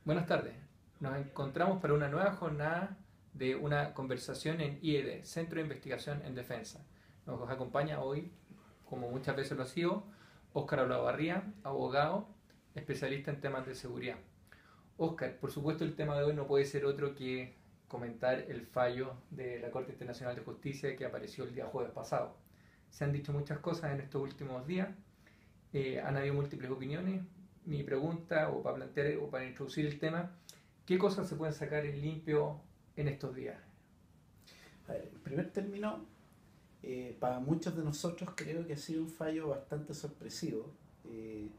Buenas tardes. Nos encontramos para una nueva jornada de una conversación en IED, Centro de Investigación en Defensa. Nos acompaña hoy, como muchas veces lo ha sido, Óscar Olavarría, abogado, especialista en temas de seguridad. Óscar, por supuesto el tema de hoy no puede ser otro que comentar el fallo de la Corte Internacional de Justicia que apareció el día jueves pasado. Se han dicho muchas cosas en estos últimos días, han habido múltiples opiniones. Mi pregunta, o para plantear o para introducir el tema, ¿qué cosas se pueden sacar en limpio en estos días? A ver, en primer término, para muchos de nosotros creo que ha sido un fallo bastante sorpresivo. Eh,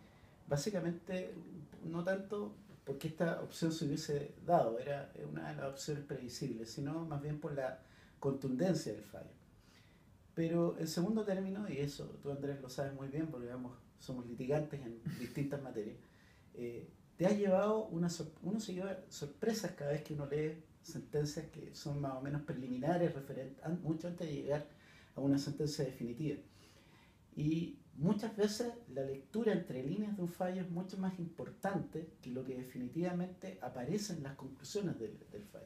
Básicamente, no tanto porque esta opción se hubiese dado, era una de las opciones previsibles, sino más bien por la contundencia del fallo. Pero en segundo término, y eso tú Andrés lo sabes muy bien porque digamos, somos litigantes en distintas materias, te ha llevado uno se lleva sorpresas cada vez que uno lee sentencias que son más o menos preliminares, mucho antes de llegar a una sentencia definitiva. Y muchas veces la lectura entre líneas de un fallo es mucho más importante que lo que definitivamente aparece en las conclusiones del fallo.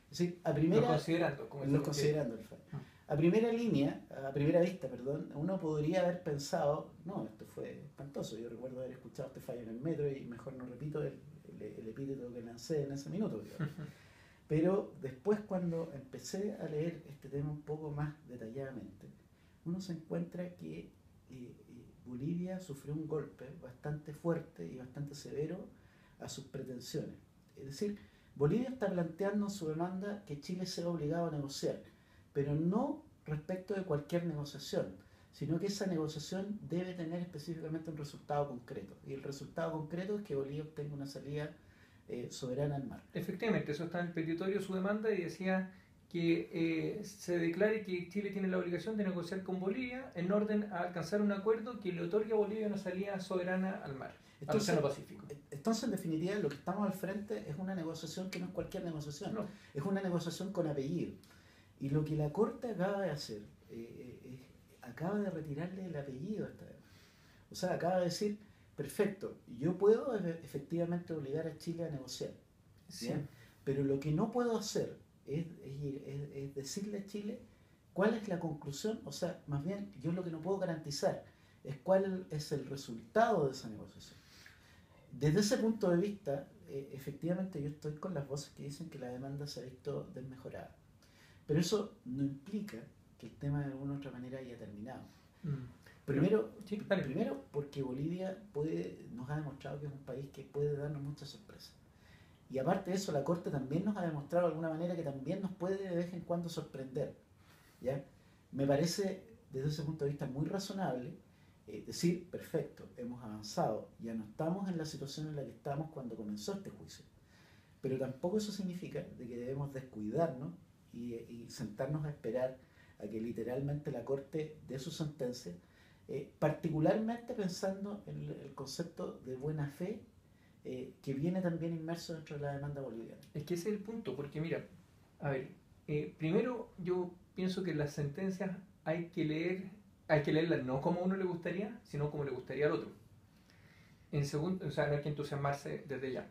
Es decir, Lo considerando, como no decimos que... considerando el fallo. A primera línea, a primera vista, perdón, uno podría haber pensado, no, esto fue espantoso, yo recuerdo haber escuchado este fallo en el metro y mejor no repito el epíteto que lancé en ese minuto, digamos. Pero después cuando empecé a leer este tema un poco más detalladamente, uno se encuentra que Bolivia sufrió un golpe bastante fuerte y bastante severo a sus pretensiones. Es decir, Bolivia está planteando en su demanda que Chile sea obligado a negociar, pero no respecto de cualquier negociación, sino que esa negociación debe tener específicamente un resultado concreto. Y el resultado concreto es que Bolivia obtenga una salida soberana al mar. Efectivamente, eso está en el petitorio, su demanda, y decía que se declare que Chile tiene la obligación de negociar con Bolivia en orden a alcanzar un acuerdo que le otorgue a Bolivia una salida soberana al mar, al Entonces, Océano Pacífico. entonces, en definitiva, lo que estamos al frente es una negociación que no es cualquier negociación, No. es una negociación con apellido. Y lo que la Corte acaba de hacer, acaba de retirarle el apellido a esta vez. O sea, acaba de decir, perfecto, yo puedo efectivamente obligar a Chile a negociar, Sí. ¿bien? Pero lo que no puedo hacer es decirle a Chile cuál es la conclusión, o sea, más bien yo lo que no puedo garantizar es cuál es el resultado de esa negociación. Desde ese punto de vista, efectivamente yo estoy con las voces que dicen que la demanda se ha visto desmejorada. Pero eso no implica que el tema de alguna u otra manera haya terminado. Mm. Primero, Sí, vale. primero porque Bolivia nos ha demostrado que es un país que puede darnos muchas sorpresas. Y aparte de eso, la Corte también nos ha demostrado de alguna manera que también nos puede de vez en cuando sorprender. ¿Ya? Me parece, desde ese punto de vista, muy razonable decir, perfecto, hemos avanzado, ya no estamos en la situación en la que estábamos cuando comenzó este juicio. Pero tampoco eso significa de que debemos descuidarnos y sentarnos a esperar a que literalmente la Corte dé su sentencia, particularmente pensando en el concepto de buena fe que viene también inmerso dentro de la demanda boliviana. Es que ese es el punto, porque mira, a ver, primero yo pienso que las sentencias hay que leerlas no como a uno le gustaría, sino como le gustaría al otro. En segundo, o sea, no hay que entusiasmarse desde ya.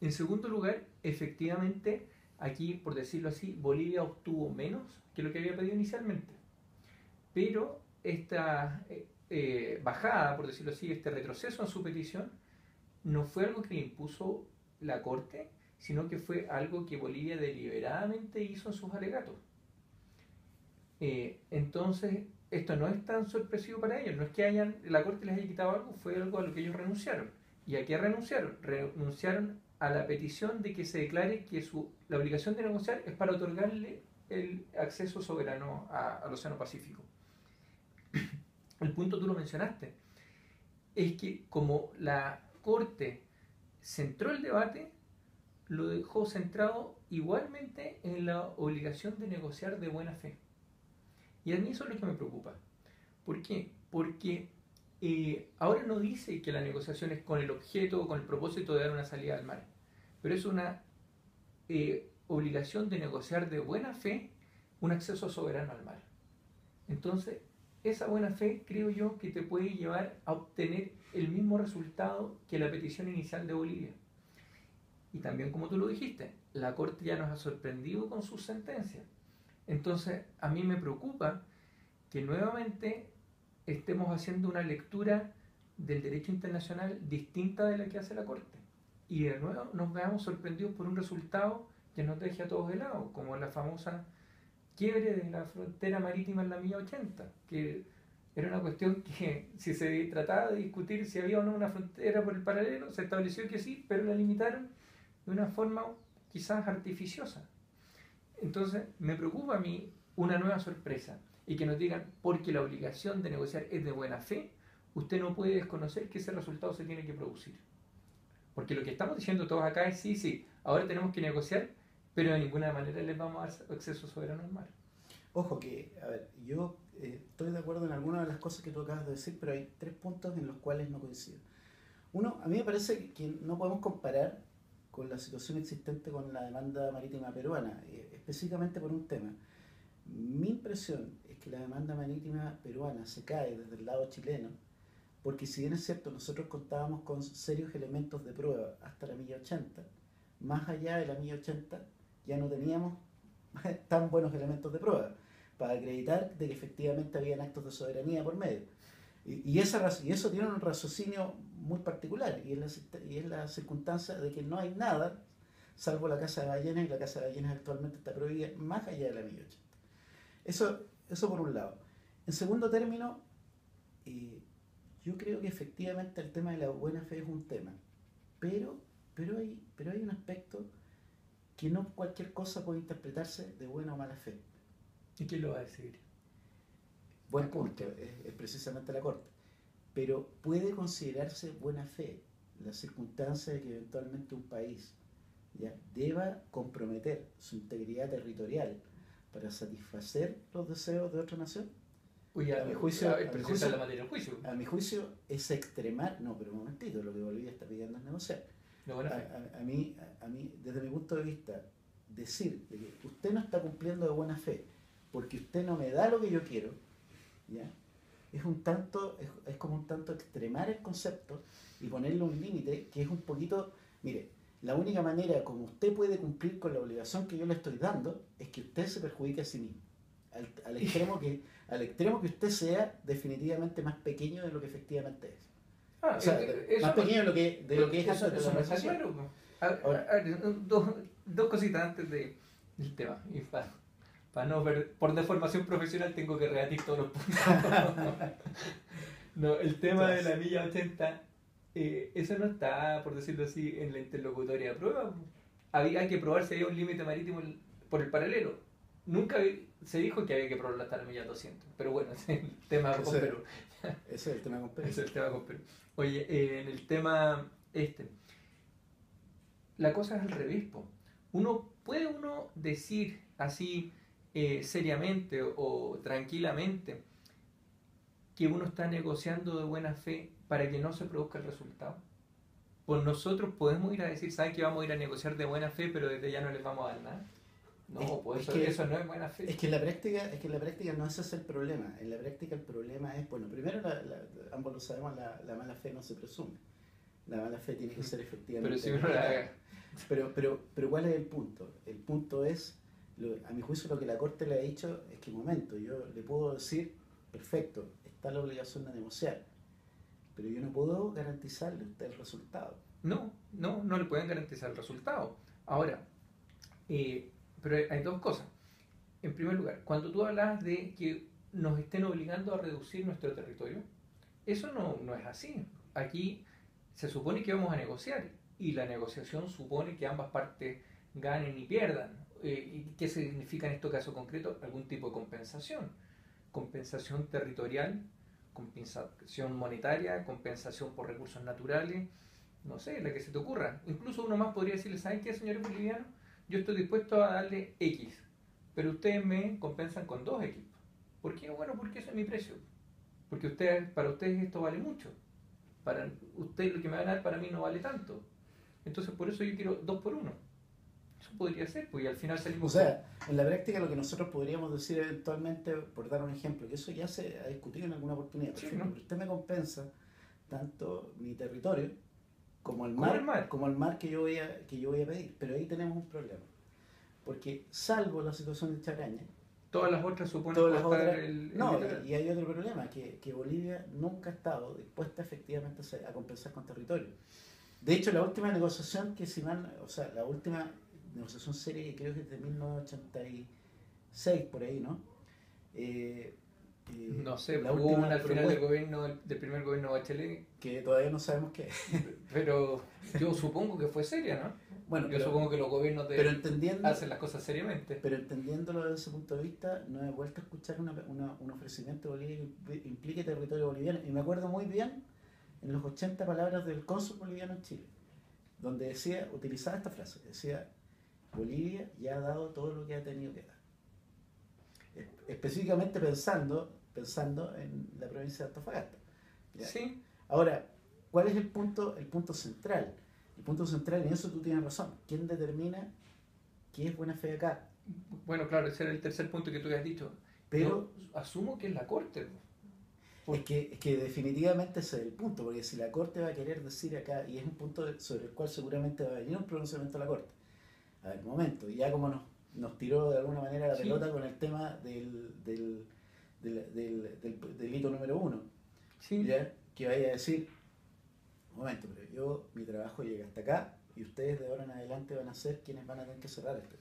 En segundo lugar, efectivamente, aquí, por decirlo así, Bolivia obtuvo menos que lo que había pedido inicialmente. Pero esta bajada, por decirlo así, este retroceso en su petición, no fue algo que le impuso la Corte, sino que fue algo que Bolivia deliberadamente hizo en sus alegatos. Entonces, esto no es tan sorpresivo para ellos, no es que la Corte les haya quitado algo, fue algo a lo que ellos renunciaron. ¿Y a qué renunciaron? Renunciaron a la petición de que se declare que la obligación de negociar es para otorgarle el acceso soberano al Océano Pacífico. El punto tú lo mencionaste, es que como la Corte centró el debate, lo dejó centrado igualmente en la obligación de negociar de buena fe. Y a mí eso es lo que me preocupa. ¿Por qué? Porque ahora no dice que la negociación es con el objeto o con el propósito de dar una salida al mar, pero es una obligación de negociar de buena fe un acceso soberano al mar. Entonces, esa buena fe creo yo que te puede llevar a obtener el mismo resultado que la petición inicial de Bolivia. Y también, como tú lo dijiste, la Corte ya nos ha sorprendido con sus sentencias. Entonces, a mí me preocupa que nuevamente estemos haciendo una lectura del derecho internacional distinta de la que hace la Corte. Y de nuevo nos veamos sorprendidos por un resultado que nos deje a todos helados, como la famosa quiebre de la frontera marítima en la milla 80, que era una cuestión que, si se trataba de discutir si había o no una frontera por el paralelo, se estableció que sí, pero la limitaron de una forma quizás artificiosa. Entonces, me preocupa a mí una nueva sorpresa y que nos digan, porque la obligación de negociar es de buena fe, usted no puede desconocer que ese resultado se tiene que producir. Porque lo que estamos diciendo todos acá es sí, sí, ahora tenemos que negociar, pero de ninguna manera les vamos a dar acceso soberano al mar. Ojo que, a ver, yo estoy de acuerdo en algunas de las cosas que tú acabas de decir, pero hay tres puntos en los cuales no coincido. Uno, a mí me parece que no podemos comparar con la situación existente con la demanda marítima peruana, específicamente por un tema. Mi impresión es que la demanda marítima peruana se cae desde el lado chileno, porque si bien es cierto, nosotros contábamos con serios elementos de prueba hasta la milla 80, más allá de la milla 80 ya no teníamos tan buenos elementos de prueba para acreditar de que efectivamente habían actos de soberanía por medio. Y eso tiene un raciocinio muy particular, y es la circunstancia de que no hay nada, salvo la caza de ballenas, y la caza de ballenas actualmente está prohibida más allá de la milla 80. Eso por un lado. En segundo término, yo creo que efectivamente el tema de la buena fe es un tema, pero hay un aspecto que no cualquier cosa puede interpretarse de buena o mala fe. ¿Y quién lo va a decidir? Buen punto, es precisamente la Corte. Pero puede considerarse buena fe la circunstancia de que eventualmente un país ya deba comprometer su integridad territorial para satisfacer los deseos de otra nación. Oye, a mi juicio, la materia del juicio. A mi juicio es extremar, no, pero un momentito, lo que Bolivia está pidiendo es negociar. A mí, desde mi punto de vista, decir de que usted no está cumpliendo de buena fe porque usted no me da lo que yo quiero, ¿ya? Es como un tanto extremar el concepto y ponerle un límite que es un poquito, mire, la única manera como usted puede cumplir con la obligación que yo le estoy dando es que usted se perjudique a sí mismo, al extremo que usted sea definitivamente más pequeño de lo que efectivamente es. O sea, más pequeño de lo que es eso no está claro. Dos cositas antes del tema. Y para no ver, por deformación profesional tengo que rebatir todos los puntos. No, el tema de la milla 80, eso no está, por decirlo así, en la interlocutoria de prueba. Había que probar si había un límite marítimo por el paralelo. Nunca se dijo que había que probarlo hasta la milla 200. Pero bueno, ese es el tema con Perú. Ese es el tema con Perú. Ese es el tema con Perú. Oye, en el tema la cosa es al revés. ¿Puede uno decir así seriamente o tranquilamente que uno está negociando de buena fe para que no se produzca el resultado? Pues nosotros podemos ir a decir, ¿saben que vamos a ir a negociar de buena fe, pero desde ya no les vamos a dar nada? No, pues eso no es buena fe. Es que en la práctica no ese es el problema. En la práctica el problema es, bueno, primero ambos lo sabemos, la mala fe no se presume. La mala fe tiene que ser efectivamente. Pero si uno la haga. Pero ¿cuál es el punto? El punto es, a mi juicio, lo que la Corte le ha dicho es que, un momento, yo le puedo decir, perfecto, está la obligación de negociar, pero yo no puedo garantizarle a usted el resultado. No le pueden garantizar el resultado. Ahora, pero hay dos cosas. En primer lugar, cuando tú hablas de que nos estén obligando a reducir nuestro territorio, eso no es así. Aquí se supone que vamos a negociar y la negociación supone que ambas partes ganen y pierdan. ¿Y qué significa en este caso concreto? Algún tipo de compensación. Compensación territorial, compensación monetaria, compensación por recursos naturales, no sé, la que se te ocurra. Incluso uno más podría decirle, ¿saben qué, señores bolivianos? Yo estoy dispuesto a darle X, pero ustedes me compensan con 2X. ¿Por qué? Bueno, porque ese es mi precio. Porque para ustedes esto vale mucho. Para ustedes lo que me van a dar para mí no vale tanto. Entonces por eso yo quiero 2 por 1. Eso podría ser, pues, y al final salimos... O sea, en la práctica lo que nosotros podríamos decir eventualmente, por dar un ejemplo, que eso ya se ha discutido en alguna oportunidad, sí, ¿no? Pero usted me compensa tanto mi territorio como el mar que yo voy a pedir. Pero ahí tenemos un problema. Porque salvo la situación de Chagraña, Todas las otras suponen todas las cortar otras... el No, litoral. y hay otro problema, que Bolivia nunca ha estado dispuesta efectivamente a compensar con territorio. De hecho, la última negociación que si mal, o sea, la última negociación seria que creo que es de 1986 por ahí, ¿no? Eh, No sé, la hubo última una al final del propuesta gobierno, del primer gobierno de Bachelet, que todavía no sabemos qué es. pero yo supongo que fue seria, ¿no? Bueno, Yo supongo que los gobiernos pero entendiendo, hacen las cosas seriamente. pero entendiéndolo desde ese punto de vista, no he vuelto a escuchar un ofrecimiento de Bolivia que implique territorio boliviano. Y me acuerdo muy bien en los 80 palabras del cónsul boliviano en Chile, donde decía, utilizaba esta frase, decía, Bolivia ya ha dado todo lo que ha tenido que dar. Específicamente pensando en la provincia de Antofagasta. ¿Ya? Sí, Ahora, ¿cuál es el punto central? El punto central, en eso tú tienes razón. ¿Quién determina qué es buena fe acá? bueno, claro, ese era el tercer punto que tú habías dicho. Pero Yo asumo que es la Corte. Por- es que definitivamente ese es el punto, porque si la Corte va a querer decir acá, y es un punto sobre el cual seguramente va a venir un pronunciamiento de la Corte. A ver, momento, ya como nos tiró de alguna manera la Sí. pelota con el tema del delito número 1, Sí, ¿ya? Que vaya a decir, un momento, pero mi trabajo llega hasta acá, y ustedes de ahora en adelante van a ser quienes van a tener que cerrar esto.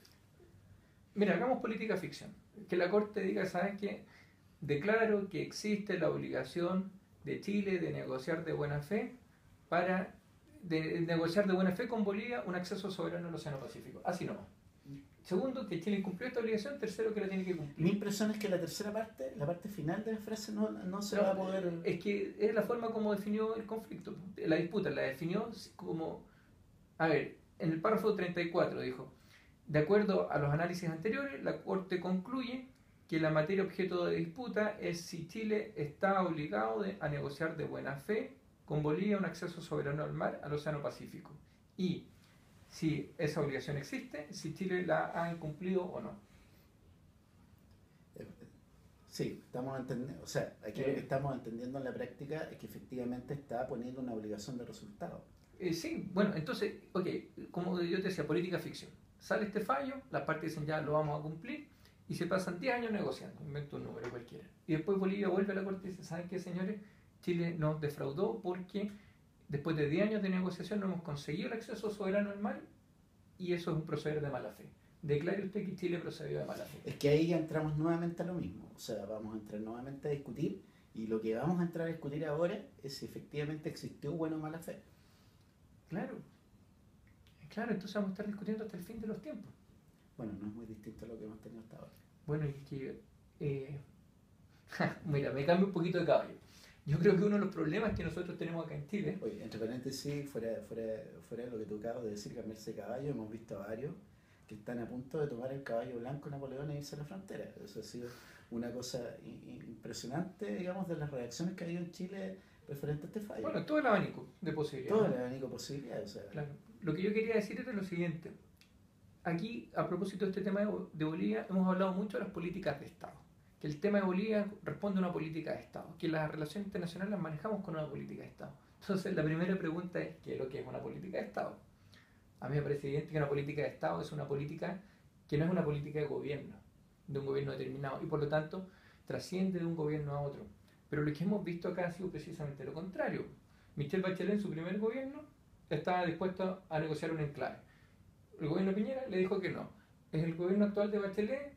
mira, hagamos política ficción. Que la Corte diga, ¿saben qué? Declaro que existe la obligación de Chile de negociar de buena fe de negociar de buena fe con Bolivia un acceso soberano al Océano Pacífico. Así nomás. Segundo, que Chile incumplió esta obligación. Tercero, que la tiene que Mi cumplir. impresión es que la tercera parte, la parte final de la frase, no se No, va a poder... es que es la forma como definió el conflicto. La disputa la definió como... A ver, en el párrafo 34 dijo, de acuerdo a los análisis anteriores, la Corte concluye que la materia objeto de disputa es si Chile está obligado a negociar de buena fe con Bolivia un acceso soberano al mar, al Océano Pacífico. Y si esa obligación existe, si Chile la ha incumplido o no. Sí, estamos entendiendo, o sea, aquí lo que estamos entendiendo en la práctica es que efectivamente está poniendo una obligación de resultado. Sí, bueno, entonces, ok, como yo te decía, política ficción. Sale este fallo, las partes dicen ya lo vamos a cumplir y se pasan 10 años negociando, invento un número cualquiera. Y después Bolivia vuelve a la corte y dice, ¿saben qué, señores? Chile nos defraudó porque después de 10 años de negociación no hemos conseguido el acceso soberano al mar y eso es un proceder de mala fe. Declare usted que Chile procedió de mala fe. Es que ahí ya entramos nuevamente a lo mismo, o sea, vamos a entrar nuevamente a discutir y lo que vamos a entrar a discutir ahora es si efectivamente existió buena o mala fe. Claro, claro, entonces vamos a estar discutiendo hasta el fin de los tiempos. Bueno, no es muy distinto a lo que hemos tenido hasta ahora. Bueno, y es que, mira, me cambio un poquito de caballo. Yo creo que uno de los problemas que nosotros tenemos acá en Chile, Oye, entre paréntesis, fuera de lo que tú acabas de decir, cambiarse de caballo, hemos visto a varios que están a punto de tomar el caballo blanco Napoleón e irse a la frontera. Eso ha sido una cosa impresionante, digamos, de las reacciones que ha habido en Chile referente a este fallo. bueno, todo el abanico de posibilidades. Todo el abanico de posibilidades, o sea, Claro. Lo que yo quería decir era lo siguiente. Aquí, a propósito de este tema de Bolivia, hemos hablado mucho de las políticas de Estado. Que el tema de Bolivia responde a una política de Estado. Que las relaciones internacionales las manejamos con una política de Estado. Entonces, la primera pregunta es, ¿qué es lo que es una política de Estado? A mí me parece evidente que una política de Estado es una política que no es una política de gobierno, de un gobierno determinado, y por lo tanto trasciende de un gobierno a otro. Pero lo que hemos visto acá ha sido precisamente lo contrario. Michelle Bachelet en su primer gobierno estaba dispuesto a negociar un enclave. El gobierno de Piñera le dijo que no. Es el gobierno actual de Bachelet,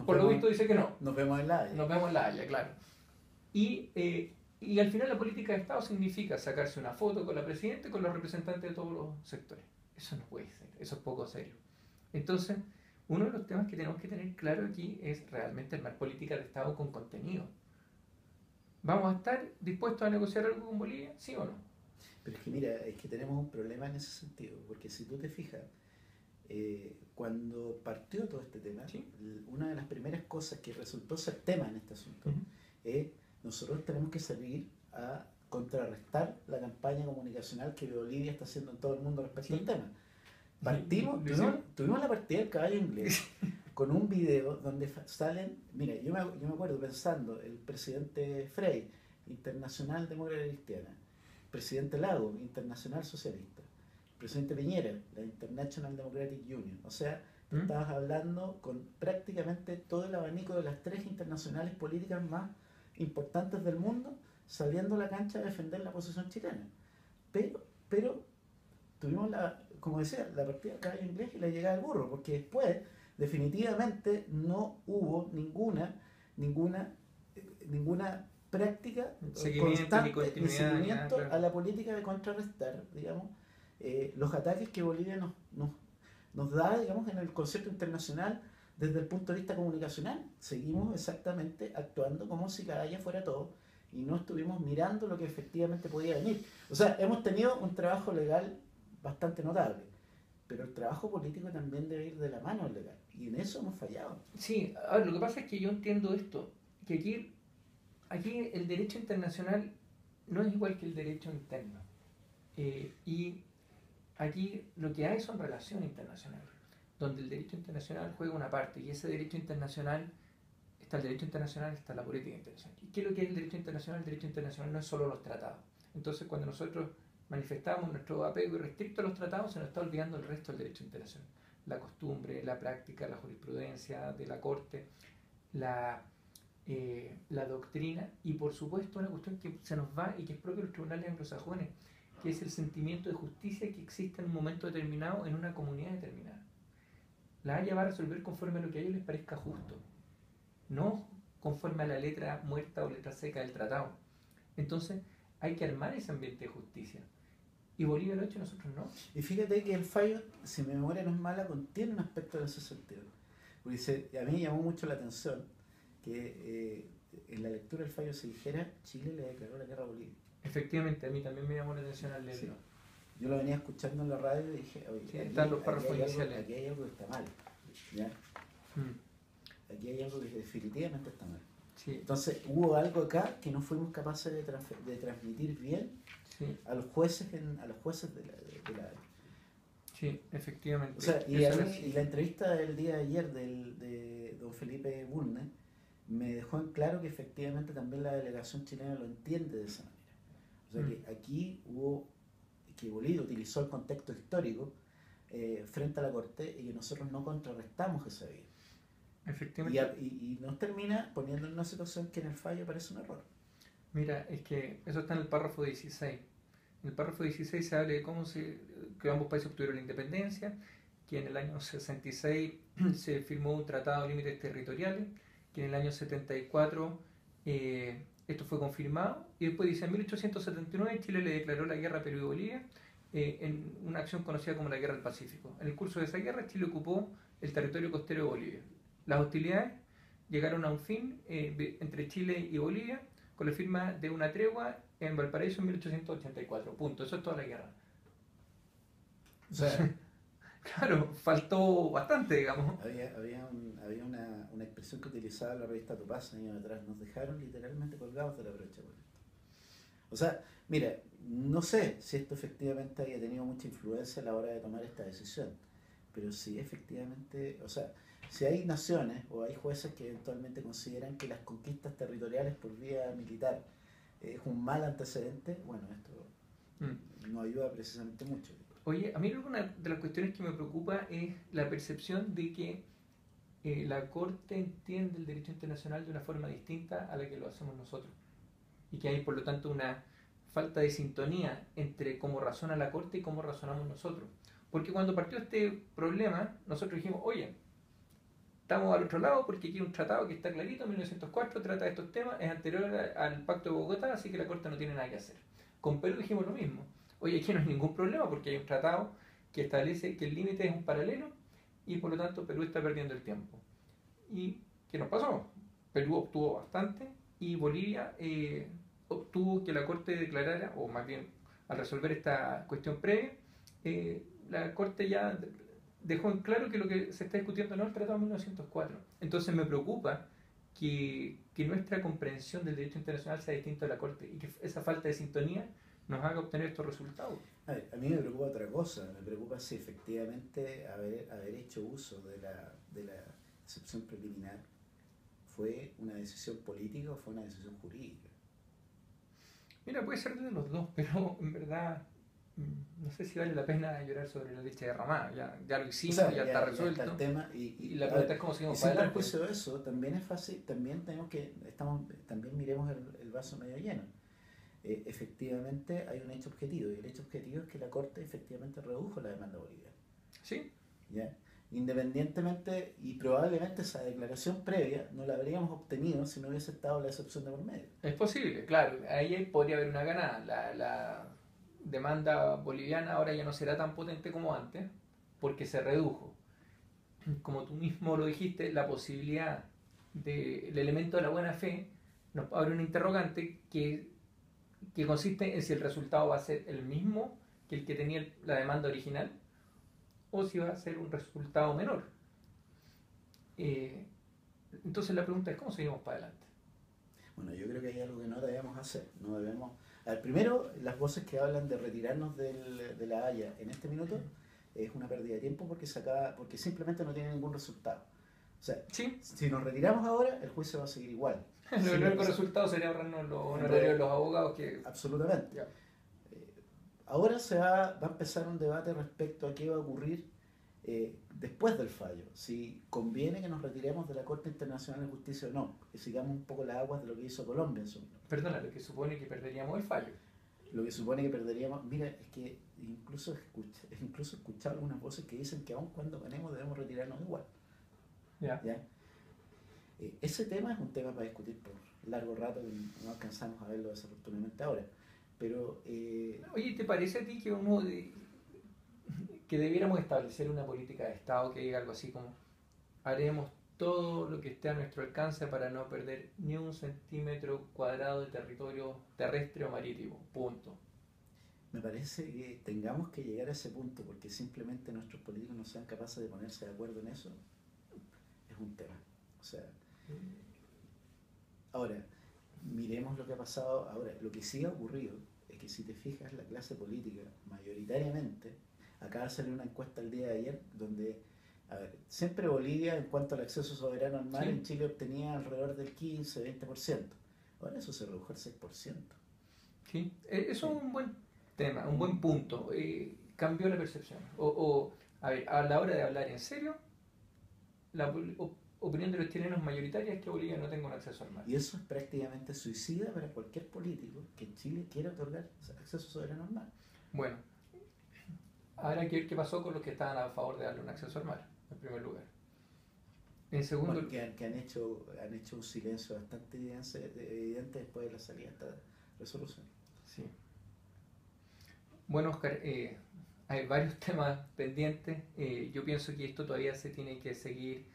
por lo visto dice que no. Nos vemos en La Haya. Nos vemos en La Haya, claro. Y al final la política de Estado significa sacarse una foto con la presidenta y con los representantes de todos los sectores. Eso no puede ser, eso es poco serio. Entonces, uno de los temas que tenemos que tener claro aquí es realmente armar política de Estado con contenido. ¿Vamos a estar dispuestos a negociar algo con Bolivia? ¿Sí o no? Pero es que mira, es que tenemos un problema en ese sentido, porque si tú te fijas, cuando partió todo este tema, ¿Sí? una de las primeras cosas que resultó ser tema en este asunto es nosotros tenemos que salir a contrarrestar la campaña comunicacional que Bolivia está haciendo en todo el mundo respecto al tema. Tuvimos la partida del caballo inglés con un video donde salen, mira, yo me acuerdo pensando, el presidente Frey, Internacional Demócrata Cristiana, presidente Lago, Internacional Socialista, el presidente Piñera, la International Democratic Union. O sea, tú estabas hablando con prácticamente todo el abanico de las tres internacionales políticas más importantes del mundo saliendo a la cancha a defender la posición chilena. Pero tuvimos como decía, la partida del caballo inglés y la llegada del burro, porque después definitivamente no hubo ninguna práctica constante ni seguimiento a la política de contrarrestar, digamos, los ataques que Bolivia nos da, digamos, en el concierto internacional desde el punto de vista comunicacional. Seguimos exactamente actuando como si cada día fuera todo y no estuvimos mirando lo que efectivamente podía venir. O sea, hemos tenido un trabajo legal bastante notable, pero el trabajo político también debe ir de la mano al legal, y en eso hemos fallado. Sí, a ver, lo que pasa es que yo entiendo esto, que aquí el derecho internacional no es igual que el derecho interno. Y aquí lo que hay son relaciones internacionales, donde el derecho internacional juega una parte, y ese derecho internacional, está el derecho internacional, está la política internacional. ¿Y qué es lo que es el derecho internacional? El derecho internacional no es solo los tratados. Entonces, cuando nosotros manifestamos nuestro apego irrestricto a los tratados, se nos está olvidando el resto del derecho internacional. La costumbre, la práctica, la jurisprudencia de la Corte, la doctrina, y por supuesto una cuestión que se nos va y que es propio de los tribunales anglosajones, que es el sentimiento de justicia que existe en un momento determinado en una comunidad determinada. La Haya va a resolver conforme a lo que a ellos les parezca justo, no conforme a la letra muerta o letra seca del tratado. Entonces hay que armar ese ambiente de justicia, y Bolivia lo ha hecho y nosotros no. Y fíjate que el fallo, si mi memoria no es mala, contiene un aspecto en ese sentido, porque a mí me llamó mucho la atención que en la lectura del fallo se dijera: Chile le declaró la guerra a Bolivia. Efectivamente, a mí también me llamó la atención al leerlo. Sí. Yo lo venía escuchando en la radio y dije: oye, sí, están los párrafos iniciales. Aquí hay algo que está mal, ¿ya? Aquí hay algo que definitivamente está mal. Sí. Entonces hubo algo acá que no fuimos capaces de transmitir bien, sí, a los jueces de la Sí, efectivamente. O sea, y la entrevista del día de ayer de don Felipe Bulnes me dejó en claro que efectivamente también la delegación chilena lo entiende de esa manera. O sea, que aquí que Bolivia utilizó el contexto histórico frente a la Corte, y que nosotros no contrarrestamos esa vía. Efectivamente. Y nos termina poniendo en una situación que en el fallo parece un error. Mira, es que eso está en el párrafo 16. En el párrafo 16 se habla de que ambos países obtuvieron la independencia, que en el año 66 se firmó un tratado de límites territoriales, que en el año 74 esto fue confirmado, y después dice: en 1879 Chile le declaró la guerra a Perú y Bolivia en una acción conocida como la Guerra del Pacífico. En el curso de esa guerra, Chile ocupó el territorio costero de Bolivia. Las hostilidades llegaron a un fin entre Chile y Bolivia con la firma de una tregua en Valparaíso en 1884. Punto. Eso es toda la guerra. O sea, claro, faltó bastante, digamos. Había una expresión que utilizaba la revista Topaz años atrás: nos dejaron literalmente colgados de la brocha por esto. O sea, mira, no sé si esto efectivamente haya tenido mucha influencia a la hora de tomar esta decisión, pero sí efectivamente, o sea, si hay naciones o hay jueces que eventualmente consideran que las conquistas territoriales por vía militar es un mal antecedente, bueno, esto no ayuda precisamente mucho. Oye, a mí una de las cuestiones que me preocupa es la percepción de que la Corte entiende el derecho internacional de una forma distinta a la que lo hacemos nosotros, y que hay por lo tanto una falta de sintonía entre cómo razona la Corte y cómo razonamos nosotros. Porque cuando partió este problema, nosotros dijimos: oye, estamos al otro lado porque aquí hay un tratado que está clarito, 1904, trata de estos temas, es anterior al Pacto de Bogotá, así que la Corte no tiene nada que hacer. Con Perú dijimos lo mismo: oye, aquí no hay ningún problema porque hay un tratado que establece que el límite es un paralelo, y por lo tanto Perú está perdiendo el tiempo. ¿Y qué nos pasó? Perú obtuvo bastante, y Bolivia obtuvo que la Corte declarara, o más bien al resolver esta cuestión previa, la Corte ya dejó en claro que lo que se está discutiendo no es el Tratado de 1904. Entonces me preocupa que nuestra comprensión del derecho internacional sea distinta a la Corte, y que esa falta de sintonía nos haga obtener estos resultados. A mí me preocupa otra cosa. Me preocupa si efectivamente haber hecho uso de la excepción preliminar fue una decisión política o fue una decisión jurídica. Mira, puede ser de los dos, pero en verdad no sé si vale la pena llorar sobre la leche derramada. Ya lo O hicimos, sea, ya está ya está el resuelto. tema Y la a pregunta ver, es cómo y seguimos sin para adelante. perjuicio de eso, también es fácil, también tenemos que, también miremos el vaso medio lleno. Efectivamente hay un hecho objetivo, y el hecho objetivo es que la Corte efectivamente redujo la demanda boliviana. Sí, ¿Ya? Independientemente, y probablemente esa declaración previa no la habríamos obtenido si no hubiese estado la excepción de por medio. es posible, claro. Ahí podría haber una ganada. La demanda boliviana ahora ya no será tan potente como antes, porque se redujo. Como tú mismo lo dijiste, la posibilidad del elemento de la buena fe nos abre un interrogante que consiste en si el resultado va a ser el mismo que el que tenía la demanda original o si va a ser un resultado menor. Eh, entonces la pregunta es cómo seguimos para adelante. Bueno, yo creo que hay algo que no debemos hacer. No debemos. A ver, primero, las voces que hablan de retirarnos de la Haya en este minuto es una pérdida de tiempo porque porque simplemente no tiene ningún resultado. O sea, Sí, si nos retiramos ahora, el juicio va a seguir igual. el Sigue único pasando. resultado sería ahorrarnos los En honorarios de realidad, los abogados que... absolutamente. Ya. Eh, Ahora va a empezar un debate respecto a qué va a ocurrir después del fallo. Si conviene que nos retiremos de la Corte Internacional de Justicia o no. Que sigamos un poco las aguas de lo que hizo Colombia en su momento. Perdona, lo que supone que perderíamos el fallo. Lo que supone que perderíamos. Mira, es que incluso he escuchado algunas voces que dicen que aun cuando ganemos debemos retirarnos igual. Ya. ¿Ya? Ese tema es un tema para discutir por largo rato y no alcanzamos a verlo desafortunadamente ahora. Pero Oye, ¿te parece a ti que que debiéramos establecer una política de Estado que diga algo así como haremos todo lo que esté a nuestro alcance para no perder ni un centímetro cuadrado de territorio terrestre o marítimo? Punto. me parece que tengamos que llegar a ese punto porque simplemente nuestros políticos no sean capaces de ponerse de acuerdo en eso, es un tema. O sea, ahora, miremos lo que ha pasado ahora. Lo que sí ha ocurrido es que si te fijas, la clase política, mayoritariamente, acaba de salir una encuesta el día de ayer donde, a ver, siempre Bolivia, en cuanto al acceso soberano al mar, ¿Sí? en Chile obtenía alrededor del 15-20%. Ahora eso se redujo al 6%. ¿Sí? Eso Sí. es un buen tema, un buen Mm. punto. Cambió la percepción. A ver, a la hora de hablar en serio, la opinión de los chilenos mayoritaria es que Bolivia no tenga un acceso al mar. Y eso es prácticamente suicida para cualquier político que en Chile quiera otorgar acceso soberano al mar. Bueno, habrá que ver qué pasó con los que estaban a favor de darle un acceso al mar, en primer lugar. En segundo, Bueno, que han hecho un silencio bastante evidente después de la salida de esta resolución. sí. Bueno, Oscar, hay varios temas pendientes. Yo pienso que esto todavía se tiene que seguir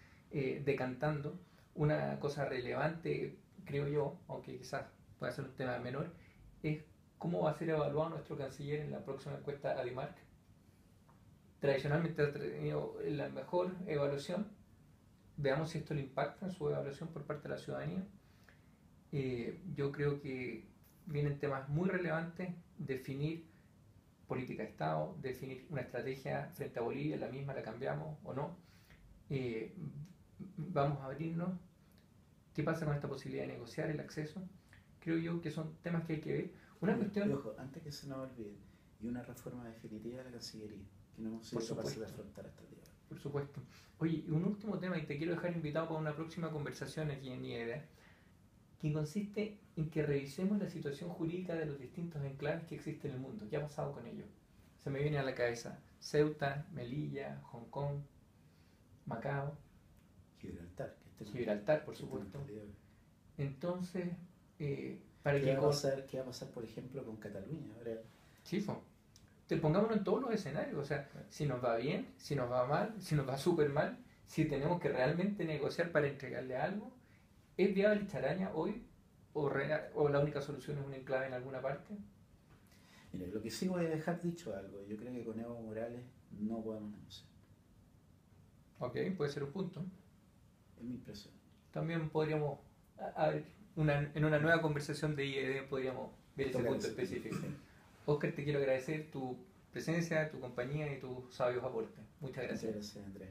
decantando. Una cosa relevante, creo yo, aunque quizás pueda ser un tema menor, es cómo va a ser evaluado nuestro canciller en la próxima encuesta ADIMARC. Tradicionalmente ha tenido la mejor evaluación. Veamos si esto le impacta en su evaluación por parte de la ciudadanía. Yo creo que vienen temas muy relevantes, definir política de Estado, definir una estrategia frente a Bolivia, la misma la cambiamos o no. Eh, Vamos a abrirnos. ¿Qué pasa con esta posibilidad de negociar el acceso? Creo yo que son temas que hay que ver. Una Y cuestión, ojo, antes que se nos olvide, y una reforma definitiva de la Cancillería, que no hemos por sido capaces de supuesto, afrontar hasta el día de hoy. por supuesto. Oye, un último tema y te quiero dejar invitado para una próxima conversación aquí en IEDA, que consiste en que revisemos la situación jurídica de los distintos enclaves que existen en el mundo. ¿Qué ha pasado con ellos? Se me viene a la cabeza Ceuta, Melilla, Hong Kong, Macao, Gibraltar, que Gibraltar, por este no supuesto. está el día de hoy. Entonces, para que ¿Qué va a pasar, por ejemplo, con Cataluña? Ahora, chifo, te pongámonos en todos los escenarios, o sea, si nos va bien, si nos va mal, si nos va súper mal, si tenemos que realmente negociar para entregarle algo, ¿es viable Charaña hoy o la única solución es un enclave en alguna parte? mira, lo que sí voy a dejar dicho algo, yo creo que con Evo Morales no podemos negociar, Ok, puede ser un punto. es mi impresión. También podríamos, en una nueva conversación de IED podríamos ver ese Tocar punto ese tema, específico. sí. Oscar, te quiero agradecer tu presencia, tu compañía y tus sabios aportes. Muchas Muchas gracias. gracias, Andrés.